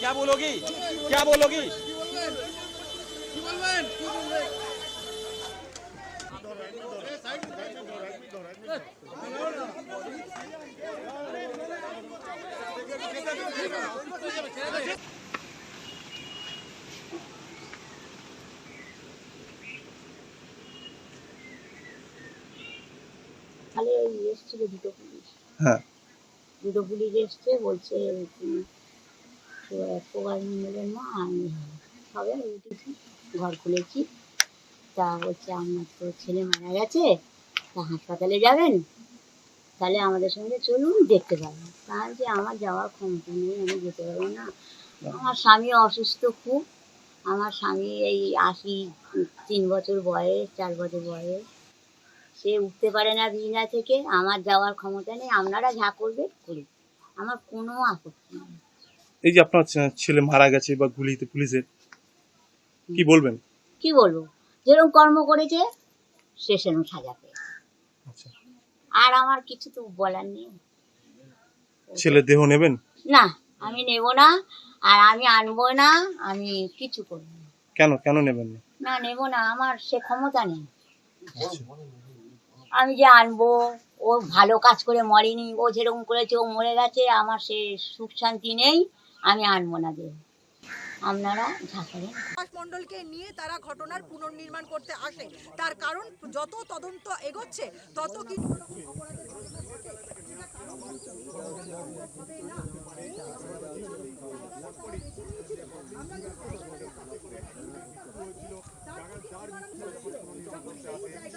क्या बोलोगी, क्या बोलोगी? তাহলে এসেছিল দুটো পুলিশ, হ্যাঁ, দুটো পুলিশ এসছে, বলছে প্রবাস মন্ডলের মা, আমি সবে উঠেছি, ঘর খুলেছি, তা বলছে আপনার তো ছেলে মারা গেছে, তা হাসপাতালে যাবেন, তাহলে আমাদের সঙ্গে চলুন, দেখতে পাবেন। তা যে আমার যাওয়ার ক্ষমতা নেই, আমি যেতে পারবো না। আমার স্বামী অসুস্থ খুব, আমার স্বামী এই 83 বছর বয়স, 4 বছর বয়স, সে উঠতে পারে না বিছানা থেকে, আমার যাওয়ার ক্ষমতা নেই, আপনারা যা করবে করুন, আমার কোনো আপত্তি নেই। এই যে আপনার ছেলে মারা গেছে বা গুলিতে পুলিশের, কি বলবেন? কি বলবো, যেরকম কর্ম করেছে সে সেরকম সাজা পেয়ে, আচ্ছা, আর আমার কিছু তো বলার নেই। ছেলের দেহ নেবেন? না, আমি নেব না, আর আমি আনবো না, আমি কিছু করবো না। কেন কেন নেবেন না? না, নেব না, আমার সে ক্ষমতা নেই। আচ্ছা, আমি যে আনবো, ও ভালো কাজ করে মরেনি, ও যেরকম করেছে ও মরে গেছে, আমার সে সুখ শান্তি নেই, আমি আনবো না দেহ। আপনারা যা করেন। প্রবাস মণ্ডলকে নিয়ে তারা ঘটনার পুনর্নির্মাণ করতে আসে, তার কারণ যত তদন্ত এগোচ্ছে তত কিন্তু অপরাধের ঘটনা ঘটে, যেটা কারণ হবে না।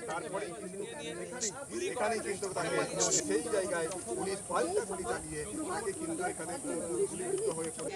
তারপরে এখানে কিন্তু তাকে সেই জায়গায় পুলিশ পাল্টা গুলি চালিয়ে তাকে কিন্তু এখানে গুলিবিদ্ধ হয়ে পড়ে।